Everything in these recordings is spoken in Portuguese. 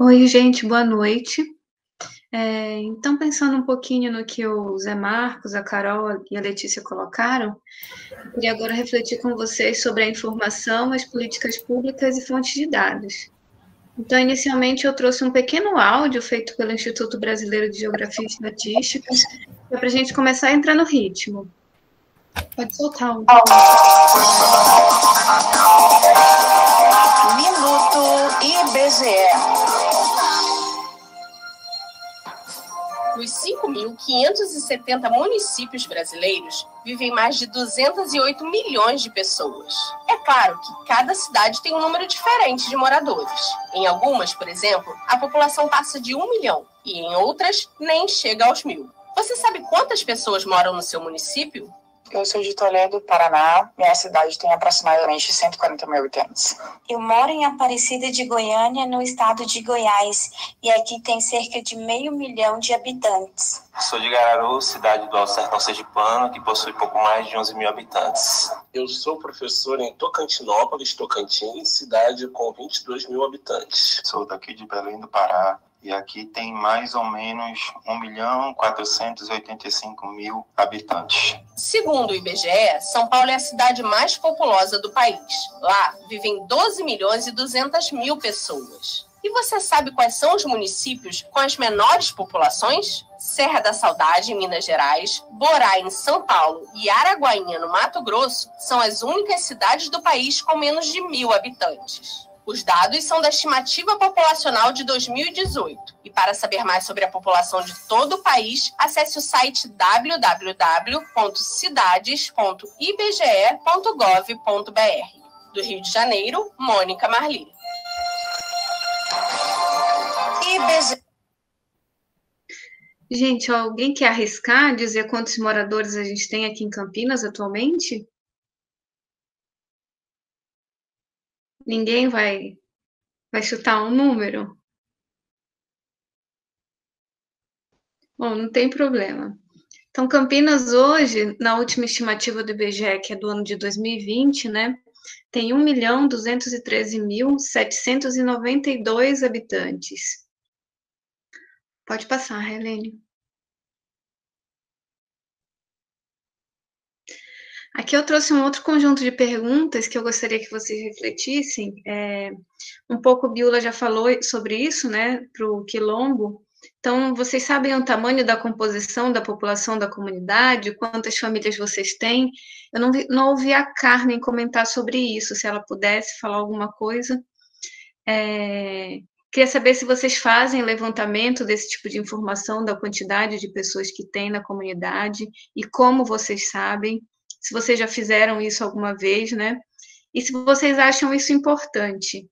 Oi, gente, boa noite. Então, pensando um pouquinho no que o Zé Marcos, a Carol e a Letícia colocaram, eu queria agora refletir com vocês sobre a informação, as políticas públicas e fontes de dados. Então, inicialmente, eu trouxe um pequeno áudio feito pelo Instituto Brasileiro de Geografia e Estatística, para a gente começar a entrar no ritmo. Pode soltar o Minuto IBGE. Nos 5.570 municípios brasileiros, vivem mais de 208 milhões de pessoas. É claro que cada cidade tem um número diferente de moradores. Em algumas, por exemplo, a população passa de 1 milhão e em outras nem chega aos 1.000. Você sabe quantas pessoas moram no seu município? Eu sou de Toledo, Paraná. Minha cidade tem aproximadamente 140 mil habitantes. Eu moro em Aparecida de Goiânia, no estado de Goiás, e aqui tem cerca de 500 mil de habitantes. Sou de Gararu, cidade do Alto Sertão Sergipano, que possui pouco mais de 11 mil habitantes. Eu sou professor em Tocantinópolis, Tocantins, cidade com 22 mil habitantes. Sou daqui de Belém do Pará. E aqui tem mais ou menos 1.485.000 habitantes. Segundo o IBGE, São Paulo é a cidade mais populosa do país. Lá vivem 12.200.000 pessoas. E você sabe quais são os municípios com as menores populações? Serra da Saudade, em Minas Gerais, Borá, em São Paulo e Araguainha, no Mato Grosso, são as únicas cidades do país com menos de 1.000 habitantes. Os dados são da estimativa populacional de 2018. E para saber mais sobre a população de todo o país, acesse o site www.cidades.ibge.gov.br. Do Rio de Janeiro, Mônica Marli. IBGE. Gente, alguém quer arriscar dizer quantos moradores a gente tem aqui em Campinas atualmente? Ninguém vai chutar um número? Bom, não tem problema. Então, Campinas hoje, na última estimativa do IBGE, que é do ano de 2020, né, tem 1.213.792 habitantes. Pode passar, Helene. Aqui eu trouxe um outro conjunto de perguntas que eu gostaria que vocês refletissem. Um pouco a Biula já falou sobre isso, né, para o Quilombo. Então, vocês sabem o tamanho da composição da população da comunidade, quantas famílias vocês têm? Eu não ouvi a Carmen comentar sobre isso, se ela pudesse falar alguma coisa. Queria saber se vocês fazem levantamento desse tipo de informação, da quantidade de pessoas que tem na comunidade e como vocês sabem. Se vocês já fizeram isso alguma vez, né? E se vocês acham isso importante.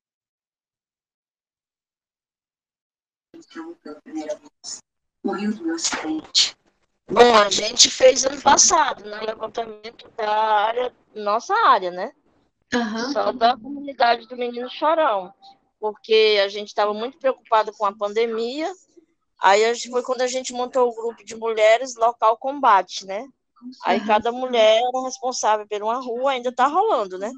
Morreu do acidente. Bom, a gente fez ano passado, né? Levantamento da área, nossa área, né? Uhum. Só da comunidade do Menino Chorão. Porque a gente estava muito preocupado com a pandemia. Aí foi quando a gente montou o grupo de mulheres Local Combate, né? Aí cada mulher era responsável por uma rua, ainda está rolando, né?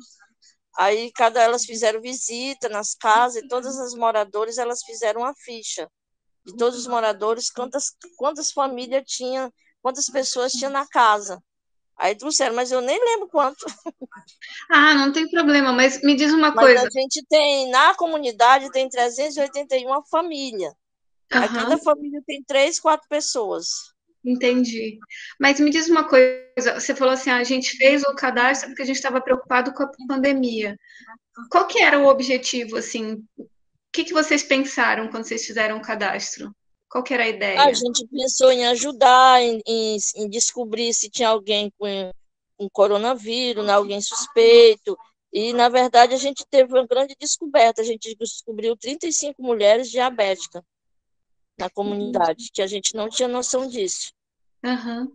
Aí elas fizeram visita nas casas e todas as moradoras elas fizeram uma ficha de todos os moradores, quantas famílias tinha, quantas pessoas tinha na casa. Aí trouxeram, mas eu nem lembro quanto. Ah, não tem problema, mas me diz uma Mas coisa. a gente tem, na comunidade, tem 381 famílias. Uhum. Aí cada família tem 3, 4 pessoas. Entendi. Mas me diz uma coisa, você falou assim, a gente fez o cadastro porque a gente estava preocupado com a pandemia. Qual que era o objetivo, assim? O que vocês pensaram quando vocês fizeram o cadastro? Qual que era a ideia? A gente pensou em ajudar, em descobrir se tinha alguém com coronavírus, né, alguém suspeito. E, na verdade, a gente teve uma grande descoberta. A gente descobriu 35 mulheres diabéticas na comunidade, que a gente não tinha noção disso. Uhum.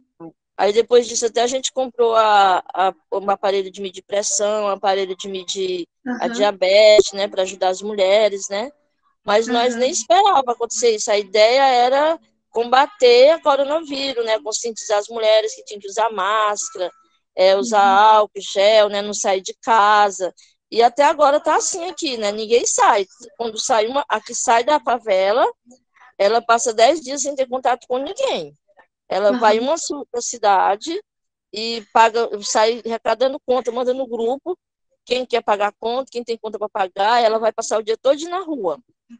Aí, depois disso, até a gente comprou um aparelho de medir pressão, um aparelho de medir a diabetes, né, para ajudar as mulheres, né? Mas nós nem esperávamos acontecer isso. A ideia era combater o coronavírus, né? Conscientizar as mulheres que tinham que usar máscara, usar álcool, gel, né? Não sair de casa. E até agora está assim aqui, né? Ninguém sai. Quando sai a que sai da favela, ela passa 10 dias sem ter contato com ninguém. Ela vai em uma cidade e sai arrecadando conta, manda no grupo, quem quer pagar conta, quem tem conta para pagar, ela vai passar o dia todo na rua.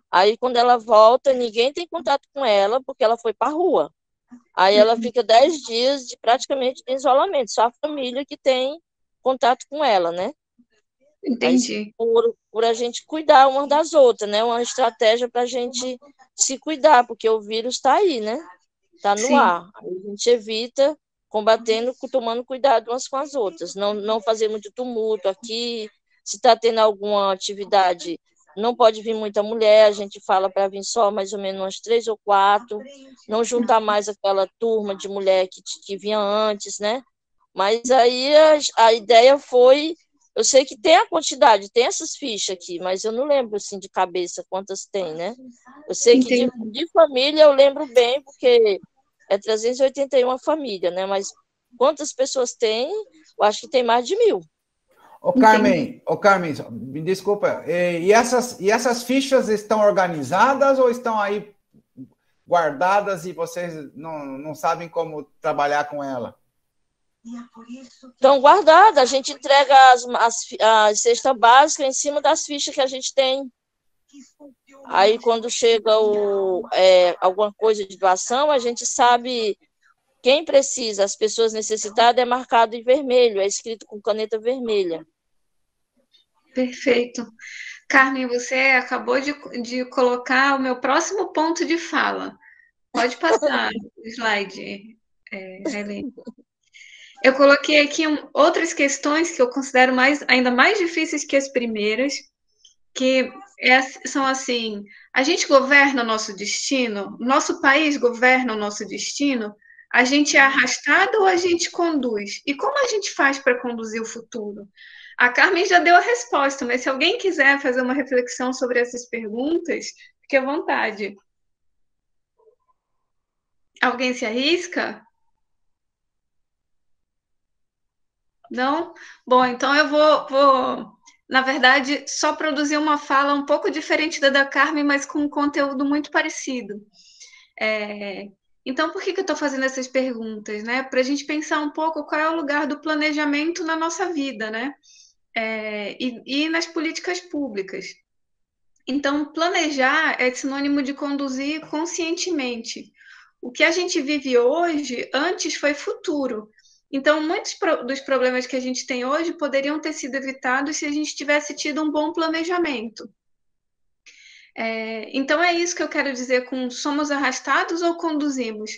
Aí, quando ela volta, ninguém tem contato com ela, porque ela foi para a rua. Aí ela fica 10 dias praticamente de isolamento, só a família que tem contato com ela, né? Entendi. Mas por a gente cuidar uma das outras, né? Uma estratégia para a gente se cuidar, porque o vírus está aí, né? Está no ar. A gente evita combatendo, tomando cuidado umas com as outras. Não fazer muito tumulto aqui. Se está tendo alguma atividade, não pode vir muita mulher. A gente fala para vir só mais ou menos umas 3 ou 4. Não juntar mais aquela turma de mulher que vinha antes, né? Mas aí a ideia foi... Eu sei que tem a quantidade, tem essas fichas aqui, mas eu não lembro assim de cabeça quantas tem, né? Eu sei que de família eu lembro bem, porque é 381 família, né? Mas quantas pessoas tem? Eu acho que tem mais de 1.000. Ô, Carmen, me desculpa, e essas fichas estão organizadas ou estão aí guardadas e vocês não sabem como trabalhar com ela? Estão guardadas, a gente entrega as cestas básicas em cima das fichas que a gente tem. Aí, quando chega alguma coisa de doação, a gente sabe quem precisa, as pessoas necessitadas, é marcado em vermelho, é escrito com caneta vermelha. Perfeito. Carmen, você acabou de colocar o meu próximo ponto de fala. Pode passar o slide, Helene. Eu coloquei aqui outras questões que eu considero ainda mais difíceis que as primeiras, que são assim: a gente governa o nosso destino? Nosso país governa o nosso destino? A gente é arrastado ou a gente conduz? E como a gente faz para conduzir o futuro? A Carmen já deu a resposta, mas se alguém quiser fazer uma reflexão sobre essas perguntas, fique à vontade. Alguém se arrisca? Não? Bom, então eu vou, na verdade, só produzir uma fala um pouco diferente da Carmen, mas com um conteúdo muito parecido. Então, por que eu estou fazendo essas perguntas, né? Para a gente pensar um pouco qual é o lugar do planejamento na nossa vida, né? E nas políticas públicas. Então, planejar é sinônimo de conduzir conscientemente. O que a gente vive hoje, antes foi futuro. Então, muitos dos problemas que a gente tem hoje poderiam ter sido evitados se a gente tivesse tido um bom planejamento. Então, é isso que eu quero dizer com somos arrastados ou conduzimos.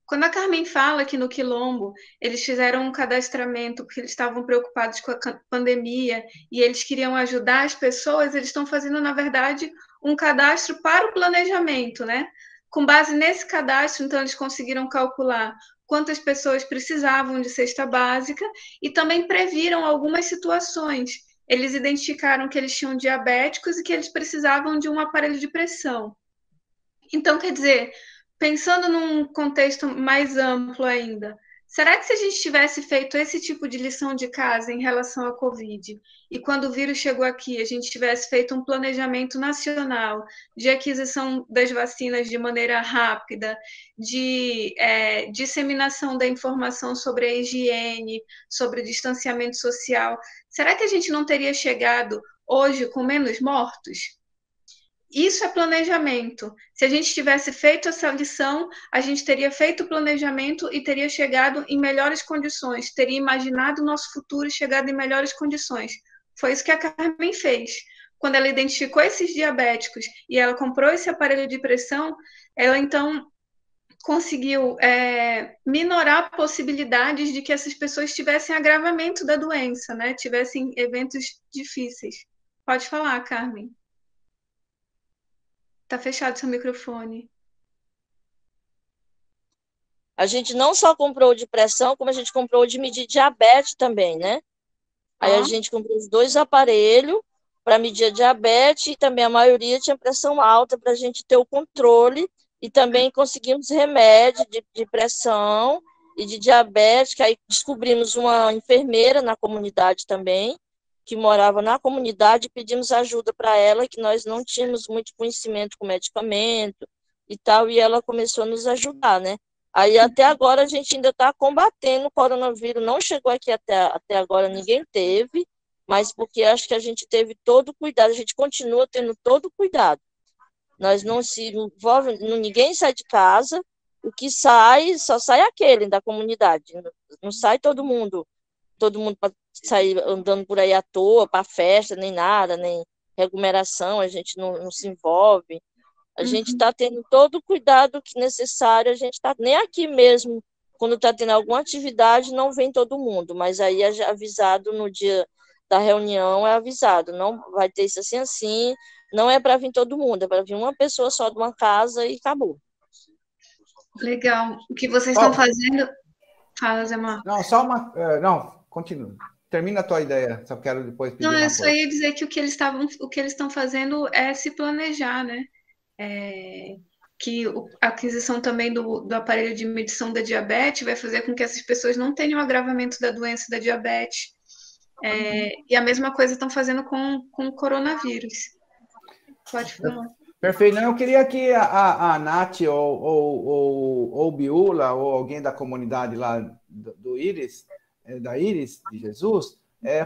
Quando a Carmen fala que no Quilombo eles fizeram um cadastramento porque eles estavam preocupados com a pandemia e eles queriam ajudar as pessoas, eles estão fazendo, na verdade, um cadastro para o planejamento, né? Com base nesse cadastro, então, eles conseguiram calcular quantas pessoas precisavam de cesta básica e também previram algumas situações. Eles identificaram que eles tinham diabéticos e que eles precisavam de um aparelho de pressão. Então, quer dizer, pensando num contexto mais amplo ainda, será que se a gente tivesse feito esse tipo de lição de casa em relação à Covid, e quando o vírus chegou aqui, a gente tivesse feito um planejamento nacional de aquisição das vacinas de maneira rápida, de disseminação da informação sobre a higiene, sobre o distanciamento social, será que a gente não teria chegado hoje com menos mortos? Isso é planejamento. Se a gente tivesse feito essa lição, a gente teria feito o planejamento e teria chegado em melhores condições, teria imaginado o nosso futuro e chegado em melhores condições. Foi isso que a Carmen fez. Quando ela identificou esses diabéticos e ela comprou esse aparelho de pressão, ela então conseguiu minorar possibilidades de que essas pessoas tivessem agravamento da doença, né? Tivessem eventos difíceis. Pode falar, Carmen. Tá fechado seu microfone. A gente não só comprou o de pressão, como a gente comprou o de medir diabetes também, né? Aí a gente comprou os 2 aparelhos para medir a diabetes e também a maioria tinha pressão alta para a gente ter o controle e também conseguimos remédio de pressão e de diabetes, que aí descobrimos uma enfermeira na comunidade também, que morava na comunidade, pedimos ajuda para ela, que nós não tínhamos muito conhecimento com medicamento e tal, e ela começou a nos ajudar, né? Aí até agora a gente ainda está combatendo o coronavírus, não chegou aqui até agora, ninguém teve, mas porque acho que a gente teve todo o cuidado, a gente continua tendo todo o cuidado. Nós não se envolve, ninguém sai de casa, o que sai, só sai aquele da comunidade, não sai todo mundo para sair andando por aí à toa, para festa, nem nada, nem aglomeração, a gente não se envolve. A gente está tendo todo o cuidado que necessário, a gente está, nem aqui mesmo, quando está tendo alguma atividade, não vem todo mundo, mas aí é avisado no dia da reunião, é avisado, não vai ter isso assim, não é para vir todo mundo, é para vir uma pessoa só de uma casa e acabou. Legal. O que vocês estão fazendo... Fala, Zé Marcos. Não, só uma... Não, continua. Termina a tua ideia, só quero depois pedir Não, uma eu só ia dizer que o que eles estão fazendo é se planejar, né? Que a aquisição também do aparelho de medição da diabetes vai fazer com que essas pessoas não tenham agravamento da doença da diabetes. E a mesma coisa estão fazendo com o coronavírus. Pode falar. Perfeito. Eu queria que a Nath ou Biula ou alguém da comunidade lá do Íris, da Íris de Jesus,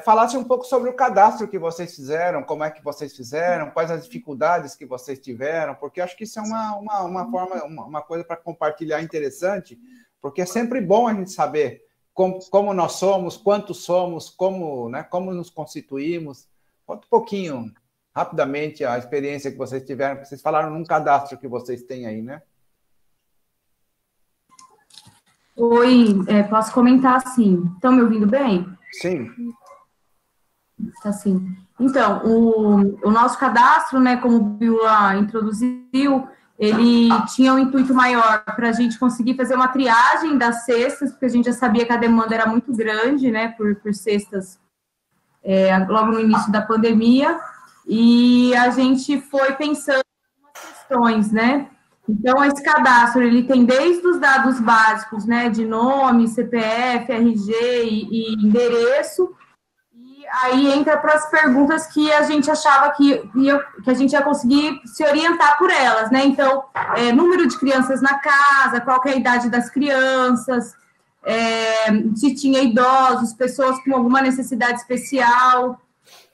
falasse um pouco sobre o cadastro que vocês fizeram, como é que vocês fizeram, quais as dificuldades que vocês tiveram, porque acho que isso é uma coisa para compartilhar interessante, porque é sempre bom a gente saber como nós somos, quantos somos, como nos constituímos. Conta um pouquinho, rapidamente, a experiência que vocês tiveram, porque vocês falaram num cadastro que vocês têm aí, né? Oi, posso comentar sim. Estão me ouvindo bem? Sim. Tá sim. Então, o nosso cadastro, né, como o Biula introduziu, ele tinha um intuito maior para a gente conseguir fazer uma triagem das cestas, porque a gente já sabia que a demanda era muito grande, né, por cestas, logo no início da pandemia, e a gente foi pensando em algumas questões, né. Então, esse cadastro, ele tem desde os dados básicos, né, de nome, CPF, RG e endereço, e aí entra para as perguntas que a gente achava que a gente ia conseguir se orientar por elas, né? Então, número de crianças na casa, qual que é a idade das crianças, se tinha idosos, pessoas com alguma necessidade especial.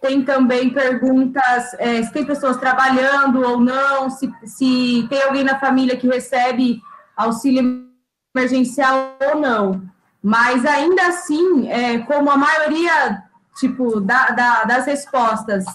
Tem também perguntas se tem pessoas trabalhando ou não, se tem alguém na família que recebe auxílio emergencial ou não. Mas, ainda assim, como a maioria, das respostas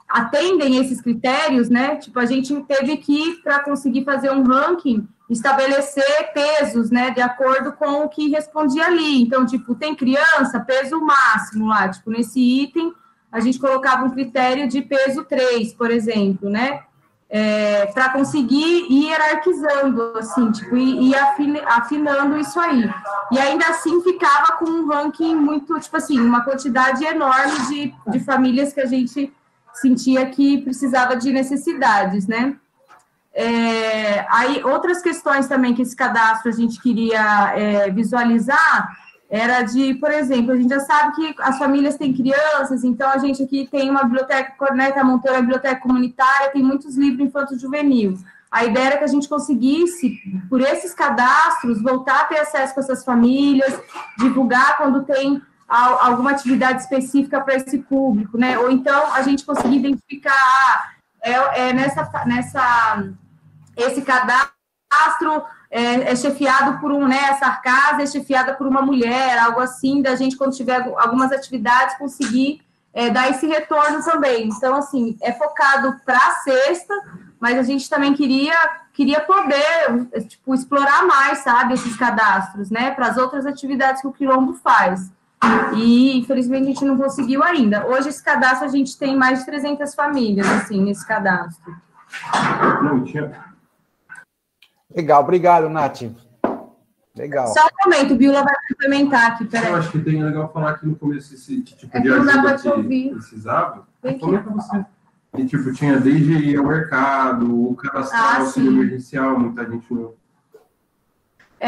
atendem esses critérios, né? Tipo, a gente teve que, para conseguir fazer um ranking, estabelecer pesos, né? De acordo com o que respondia ali. Então, tem criança, peso máximo lá. Nesse item, a gente colocava um critério de peso 3, por exemplo, né? Para conseguir ir hierarquizando, assim, ir afinando isso aí. E ainda assim ficava com um ranking muito, uma quantidade enorme de famílias que a gente sentia que precisava de necessidades, né? Aí, outras questões também que esse cadastro a gente queria visualizar era por exemplo, a gente já sabe que as famílias têm crianças, então a gente aqui tem uma biblioteca, né, tá montando a biblioteca comunitária, tem muitos livros infanto-juvenil. A ideia era que a gente conseguisse, por esses cadastros, voltar a ter acesso com essas famílias, divulgar quando tem alguma atividade específica para esse público, né? Ou então a gente conseguir identificar, esse cadastro é chefiado por essa casa é chefiada por uma mulher, algo assim, da gente, quando tiver algumas atividades, conseguir dar esse retorno também. Então, assim, é focado para a cesta, mas a gente também queria poder, explorar mais, sabe, esses cadastros, né, para as outras atividades que o Quilombo faz. E, infelizmente, a gente não conseguiu ainda. Hoje, esse cadastro, a gente tem mais de 300 famílias, assim, nesse cadastro. Não tinha... Legal, obrigado, Nath. Legal. Só um momento, o Biula vai complementar aqui, peraí. Eu acho que tem legal falar aqui no começo esse tipo de ajuda que precisava. Comenta você. E, tinha desde ir ao mercado, o cadastro auxílio emergencial, muita gente não...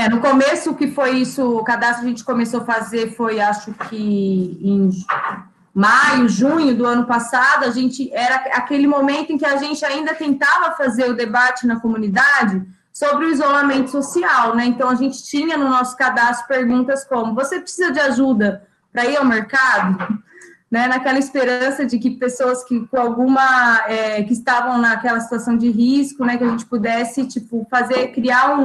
No começo, o que foi isso, o cadastro a gente começou a fazer foi, acho que maio, junho do ano passado, a gente era aquele momento em que a gente ainda tentava fazer o debate na comunidade sobre o isolamento social, né? Então, a gente tinha no nosso cadastro perguntas como: você precisa de ajuda para ir ao mercado? Né? Naquela esperança de que pessoas que com alguma que estavam naquela situação de risco, né, que a gente pudesse tipo criar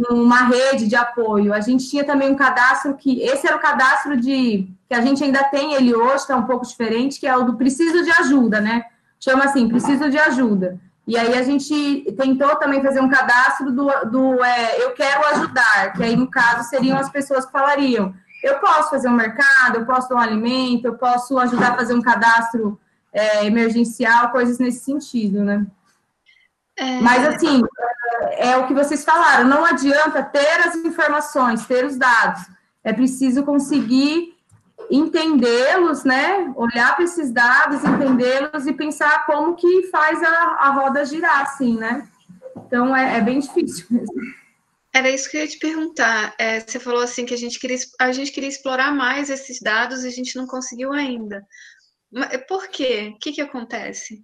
uma rede de apoio. A gente tinha também um cadastro esse era o cadastro que a gente ainda tem ele hoje, está um pouco diferente, que é o do preciso de ajuda, né? Chama assim, preciso de ajuda. E aí a gente tentou também fazer um cadastro do eu quero ajudar, que aí no caso seriam as pessoas que falariam: eu posso fazer um mercado, eu posso dar um alimento, eu posso ajudar a fazer um cadastro emergencial, coisas nesse sentido, né? Mas, assim, é o que vocês falaram, não adianta ter as informações, ter os dados, é preciso conseguir entendê-los, né? Olhar para esses dados, entendê-los e pensar como que faz a roda girar, assim, né? Então, é bem difícil mesmo. Era isso que eu ia te perguntar. Você falou assim que a gente queria explorar mais esses dados e a gente não conseguiu ainda. Mas por quê? O que acontece?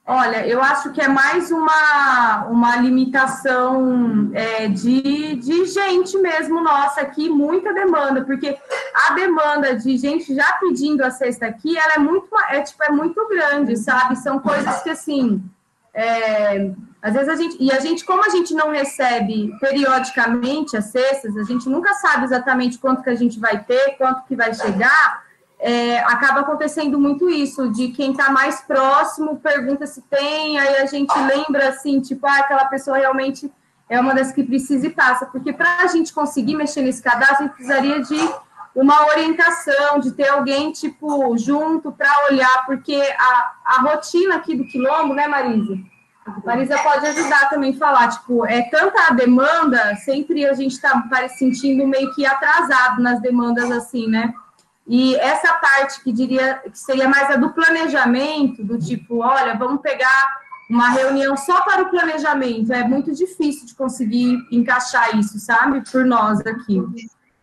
Olha, eu acho que é mais uma limitação de gente mesmo nossa aqui, muita demanda, porque a demanda de gente já pedindo a cesta aqui, ela é muito grande, sabe? São coisas que, assim, às vezes a gente, como a gente não recebe periodicamente as cestas, a gente nunca sabe exatamente quanto que a gente vai ter, quanto que vai chegar. Acaba acontecendo muito isso, de quem está mais próximo pergunta se tem, aí a gente lembra assim, tipo, aquela pessoa realmente é uma das que precisa e passa, porque para a gente conseguir mexer nesse cadastro, a gente precisaria de uma orientação, de ter alguém, tipo, junto para olhar, porque a rotina aqui do Quilombo, né, Marisa? Marisa pode ajudar também a falar, tipo, tanta a demanda, sempre a gente está sentindo meio que atrasado nas demandas, assim, né? E essa parte que seria mais a do planejamento, do tipo, olha, vamos pegar uma reunião só para o planejamento, é muito difícil de conseguir encaixar isso, sabe? Por nós aqui.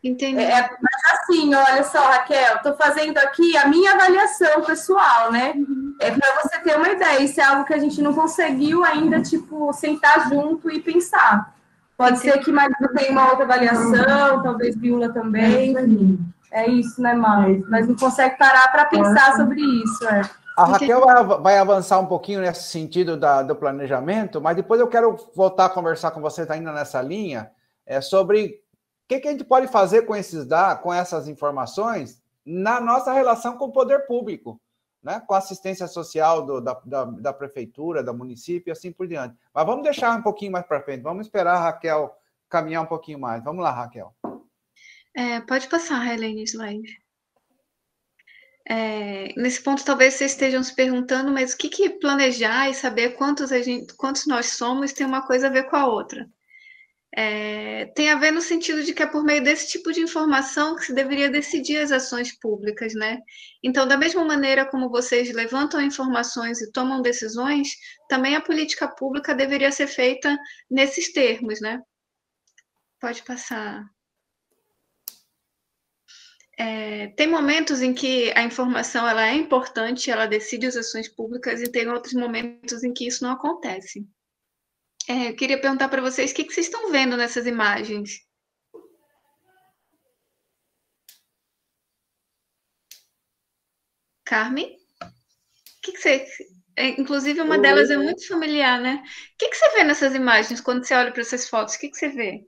Entendi. Mas assim, olha só, Raquel, estou fazendo aqui a minha avaliação pessoal, né? Para você ter uma ideia, isso é algo que a gente não conseguiu ainda, tipo, sentar junto e pensar. Pode ser que Marisa tenha uma outra avaliação, talvez Bíola também. É isso, né, mas não consegue parar para pensar sobre isso. A Raquel vai avançar um pouquinho nesse sentido do planejamento, mas depois eu quero voltar a conversar com você ainda nessa linha, sobre o que a gente pode fazer com esses dados, com essas informações, na nossa relação com o poder público, né, com a assistência social da prefeitura, do município e assim por diante. Mas vamos deixar um pouquinho mais para frente, vamos esperar a Raquel caminhar um pouquinho mais. Vamos lá, Raquel. Pode passar, Helene, slide. Nesse ponto, talvez vocês estejam se perguntando, mas o que planejar e saber quantos nós somos tem uma coisa a ver com a outra? Tem a ver no sentido de que é por meio desse tipo de informação que se deveria decidir as ações públicas, né? Então, da mesma maneira como vocês levantam informações e tomam decisões, também a política pública deveria ser feita nesses termos, né? Pode passar. Tem momentos em que a informação ela é importante, ela decide as ações públicas, e tem outros momentos em que isso não acontece. Eu queria perguntar para vocês o que vocês estão vendo nessas imagens. Carmen? O que você... Inclusive, uma delas é muito familiar, né? O que você vê nessas imagens quando você olha para essas fotos? O que você vê?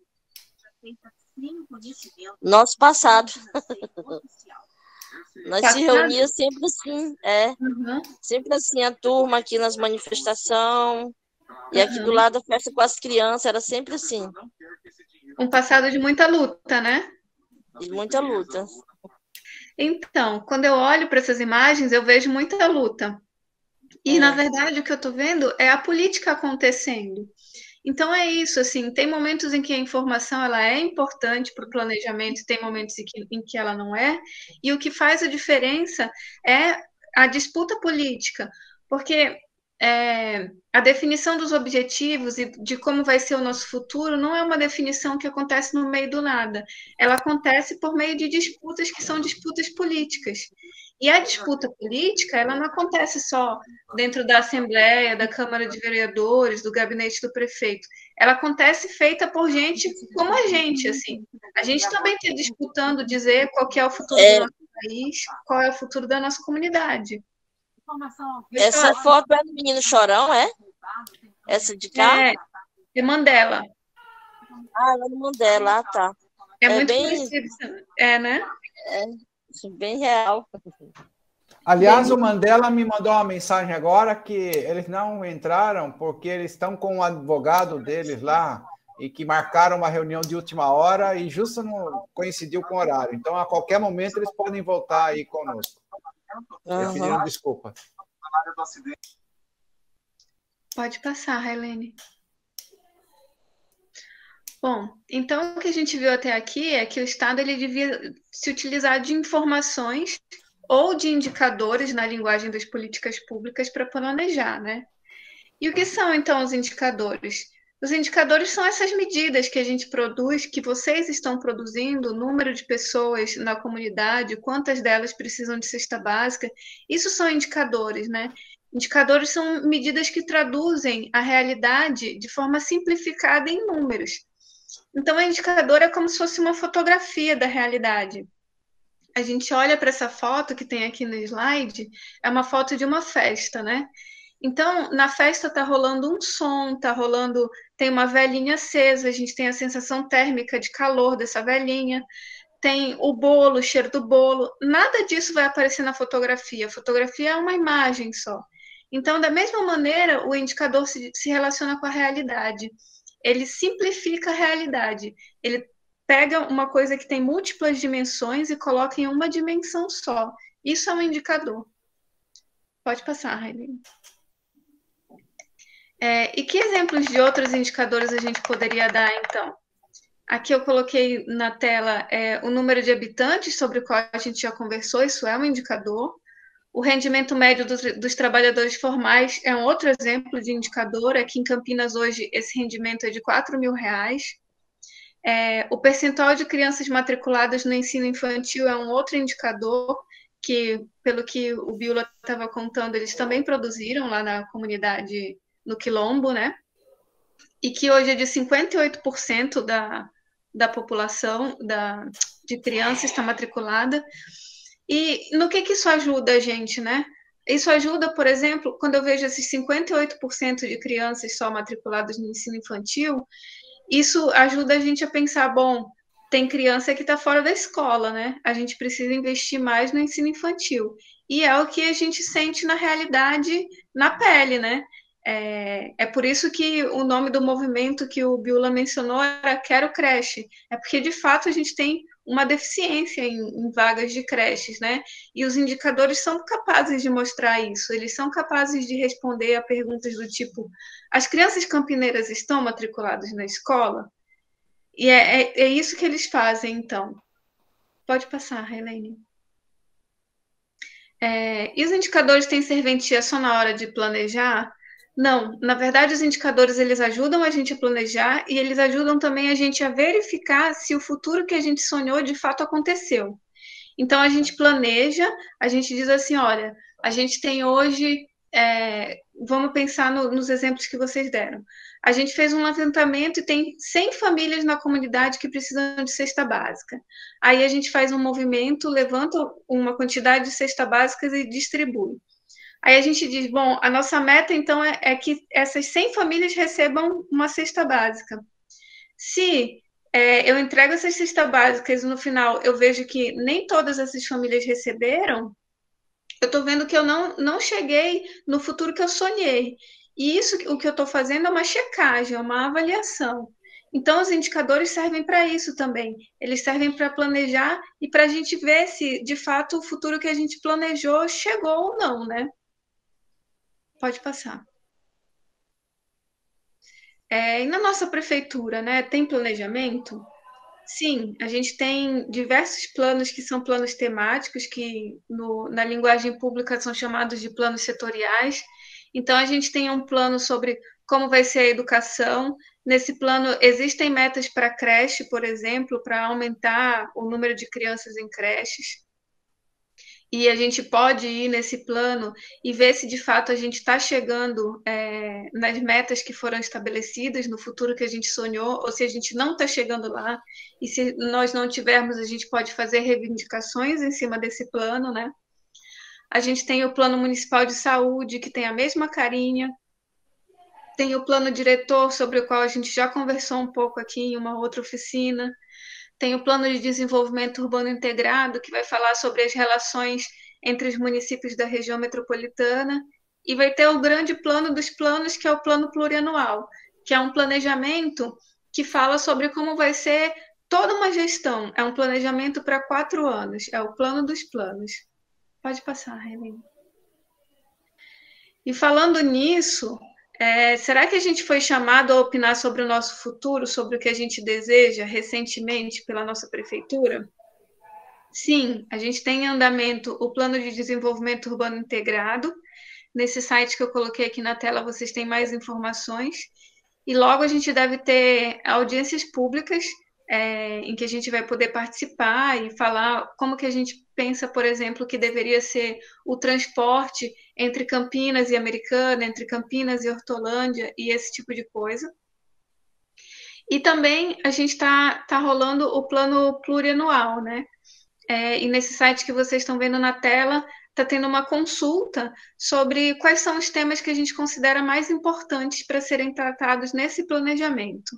Nosso passado. Nós se reunia sempre assim, sempre assim, a turma aqui nas manifestações, e aqui do lado a festa com as crianças, era sempre assim. Um passado de muita luta, né? De muita luta. Então, quando eu olho para essas imagens, eu vejo muita luta. E, na verdade, o que eu estou vendo é a política acontecendo. Então, é isso, assim, tem momentos em que a informação ela é importante para o planejamento, tem momentos em que ela não é, e o que faz a diferença é a disputa política, porque a definição dos objetivos e de como vai ser o nosso futuro não é uma definição que acontece no meio do nada. Ela acontece por meio de disputas que são disputas políticas. E a disputa política, ela não acontece só dentro da Assembleia, da Câmara de Vereadores, do gabinete do prefeito. Ela acontece feita por gente como a gente, assim. A gente também está disputando dizer qual que é o futuro do nosso país, qual é o futuro da nossa comunidade. Essa foto é do menino Chorão, é? Essa de cá? É Mandela. Ah, é do Mandela, tá. É muito bem conhecido, né? É, bem real. Aliás, o Mandela me mandou uma mensagem agora que eles não entraram porque eles estão com o advogado deles lá e que marcaram uma reunião de última hora e justo não coincidiu com o horário. Então, a qualquer momento, eles podem voltar aí conosco. Pediram desculpa. Pode passar, Railene. Bom, então o que a gente viu até aqui é que o Estado ele devia se utilizar de informações ou de indicadores na linguagem das políticas públicas para planejar, né? E o que são, então, os indicadores? Os indicadores são essas medidas que a gente produz, que vocês estão produzindo, o número de pessoas na comunidade, quantas delas precisam de cesta básica. Isso são indicadores, né? Indicadores são medidas que traduzem a realidade de forma simplificada em números. Então, o indicador é como se fosse uma fotografia da realidade. A gente olha para essa foto que tem aqui no slide, é uma foto de uma festa, né? Então, na festa está rolando um som, tem uma velhinha acesa, a gente tem a sensação térmica de calor dessa velhinha, tem o bolo, o cheiro do bolo, nada disso vai aparecer na fotografia. A fotografia é uma imagem só. Então, da mesma maneira, o indicador se relaciona com a realidade. Ele simplifica a realidade. Ele pega uma coisa que tem múltiplas dimensões e coloca em uma dimensão só. Isso é um indicador. Pode passar, Railene. E que exemplos de outros indicadores a gente poderia dar, então? Aqui eu coloquei na tela o número de habitantes, sobre o qual a gente já conversou, isso é um indicador. O rendimento médio dos trabalhadores formais é um outro exemplo de indicador. Aqui em Campinas, hoje, esse rendimento é de R$4.000. O percentual de crianças matriculadas no ensino infantil é um outro indicador, que, pelo que o Biola estava contando, eles também produziram lá na comunidade, no Quilombo, né? E que hoje é de 58% da população de crianças está matriculada. E no que isso ajuda a gente, né? Isso ajuda, por exemplo, quando eu vejo esses 58% de crianças só matriculadas no ensino infantil, isso ajuda a gente a pensar, bom, tem criança que está fora da escola, né? A gente precisa investir mais no ensino infantil. E é o que a gente sente na realidade, na pele, né? É por isso que o nome do movimento que o Biola mencionou era Quero Creche. É porque, de fato, a gente tem uma deficiência em vagas de creches, né? E os indicadores são capazes de mostrar isso. Eles são capazes de responder a perguntas do tipo: as crianças campineiras estão matriculadas na escola? E é isso que eles fazem, então. Pode passar, Helene. E os indicadores têm serventia só na hora de planejar? Não, na verdade os indicadores eles ajudam a gente a planejar e eles ajudam também a gente a verificar se o futuro que a gente sonhou de fato aconteceu. Então a gente planeja, a gente diz assim, olha, a gente tem hoje, vamos pensar nos exemplos que vocês deram. A gente fez um levantamento e tem 100 famílias na comunidade que precisam de cesta básica. Aí a gente faz um movimento, levanta uma quantidade de cesta básicas e distribui. Aí a gente diz, bom, a nossa meta, então, é que essas 100 famílias recebam uma cesta básica. Se eu entrego essas cestas básicas e no final eu vejo que nem todas essas famílias receberam, eu estou vendo que eu não cheguei no futuro que eu sonhei. E isso, o que eu estou fazendo é uma checagem, é uma avaliação. Então, os indicadores servem para isso também. Eles servem para planejar e para a gente ver se, de fato, o futuro que a gente planejou chegou ou não, né? Pode passar. E na nossa prefeitura, né, tem planejamento? Sim, a gente tem diversos planos que são planos temáticos, que na linguagem pública são chamados de planos setoriais, Então, a gente tem um plano sobre como vai ser a educação. Nesse plano, existem metas para creche, por exemplo, para aumentar o número de crianças em creches. E a gente pode ir nesse plano e ver se de fato a gente está chegando nas metas que foram estabelecidas, no futuro que a gente sonhou, ou se a gente não está chegando lá. E se nós não tivermos, a gente pode fazer reivindicações em cima desse plano, né? A gente tem o Plano Municipal de Saúde, que tem a mesma carinha. Tem o plano diretor, sobre o qual a gente já conversou um pouco aqui em uma outra oficina. Tem o Plano de Desenvolvimento Urbano Integrado, que vai falar sobre as relações entre os municípios da região metropolitana. E vai ter o grande plano dos planos, que é o Plano Plurianual, que é um planejamento que fala sobre como vai ser toda uma gestão. É um planejamento para 4 anos. É o plano dos planos. Pode passar, Helene. E falando nisso, será que a gente foi chamado a opinar sobre o nosso futuro, sobre o que a gente deseja recentemente pela nossa prefeitura? Sim, a gente tem em andamento o Plano de Desenvolvimento Urbano Integrado. Nesse site que eu coloquei aqui na tela, vocês têm mais informações. E logo a gente deve ter audiências públicas em que a gente vai poder participar e falar como que a gente pensa, por exemplo, que deveria ser o transporte entre Campinas e Americana, entre Campinas e Hortolândia e esse tipo de coisa. E também a gente está rolando o plano plurianual, né? E nesse site que vocês estão vendo na tela, está tendo uma consulta sobre quais são os temas que a gente considera mais importantes para serem tratados nesse planejamento.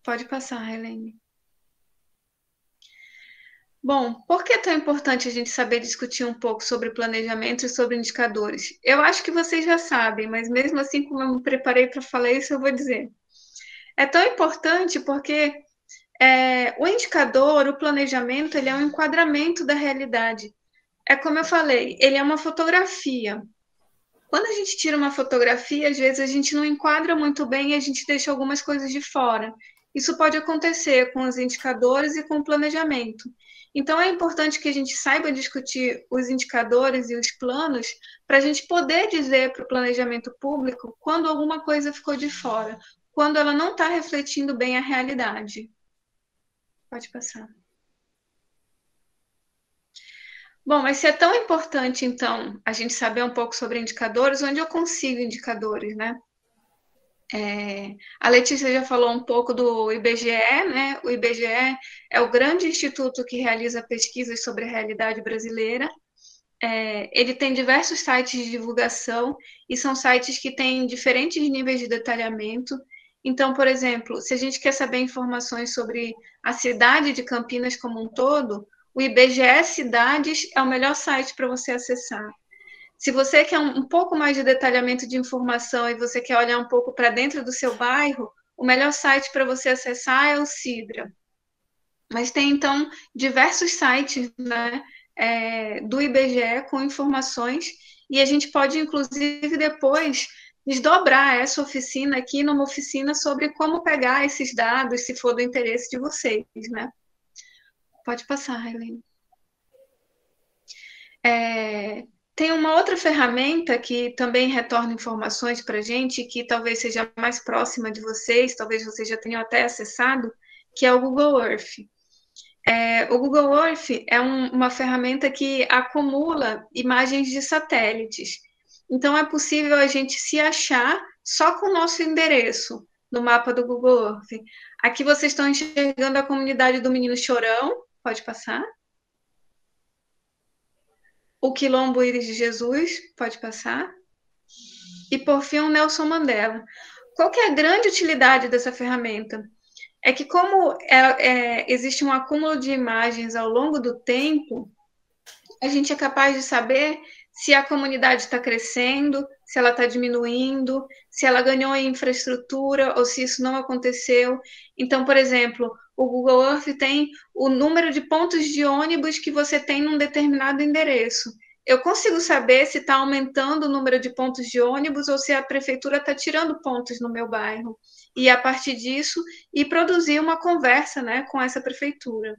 Pode passar, Helene. Bom, por que é tão importante a gente saber discutir um pouco sobre planejamento e sobre indicadores? Eu acho que vocês já sabem, mas mesmo assim, como eu me preparei para falar isso, eu vou dizer. É tão importante porque o indicador, o planejamento, ele é um enquadramento da realidade. É como eu falei, ele é uma fotografia. Quando a gente tira uma fotografia, às vezes a gente não enquadra muito bem e a gente deixa algumas coisas de fora. Isso pode acontecer com os indicadores e com o planejamento. Então, é importante que a gente saiba discutir os indicadores e os planos para a gente poder dizer para o planejamento público quando alguma coisa ficou de fora, quando ela não está refletindo bem a realidade. Pode passar. Bom, mas se é tão importante, então, a gente saber um pouco sobre indicadores, onde eu consigo indicadores, né? A Letícia já falou um pouco do IBGE, né? O IBGE é o grande instituto que realiza pesquisas sobre a realidade brasileira. Ele tem diversos sites de divulgação e são sites que têm diferentes níveis de detalhamento. Então, por exemplo, se a gente quer saber informações sobre a cidade de Campinas como um todo, o IBGE Cidades é o melhor site para você acessar. Se você quer um pouco mais de detalhamento de informação e você quer olhar um pouco para dentro do seu bairro, o melhor site para você acessar é o Sidra. Mas tem, então, diversos sites, né, do IBGE com informações e a gente pode, inclusive, depois desdobrar essa oficina aqui numa oficina sobre como pegar esses dados, se for do interesse de vocês, né? Pode passar, Helene. Tem uma outra ferramenta que também retorna informações para a gente, que talvez seja mais próxima de vocês, talvez vocês já tenham até acessado, que é o Google Earth. O Google Earth é uma ferramenta que acumula imagens de satélites. Então, é possível a gente se achar só com o nosso endereço no mapa do Google Earth. Aqui vocês estão enxergando a comunidade do Menino Chorão. Pode passar. O Quilombo Íris de Jesus, pode passar. E, por fim, o Nelson Mandela. Qual que é a grande utilidade dessa ferramenta? É que como existe um acúmulo de imagens ao longo do tempo, a gente é capaz de saber se a comunidade está crescendo, se ela está diminuindo, se ela ganhou em infraestrutura ou se isso não aconteceu. Então, por exemplo, o Google Earth tem o número de pontos de ônibus que você tem num determinado endereço. Eu consigo saber se está aumentando o número de pontos de ônibus ou se a prefeitura está tirando pontos no meu bairro. E, a partir disso, produzir uma conversa, né, com essa prefeitura.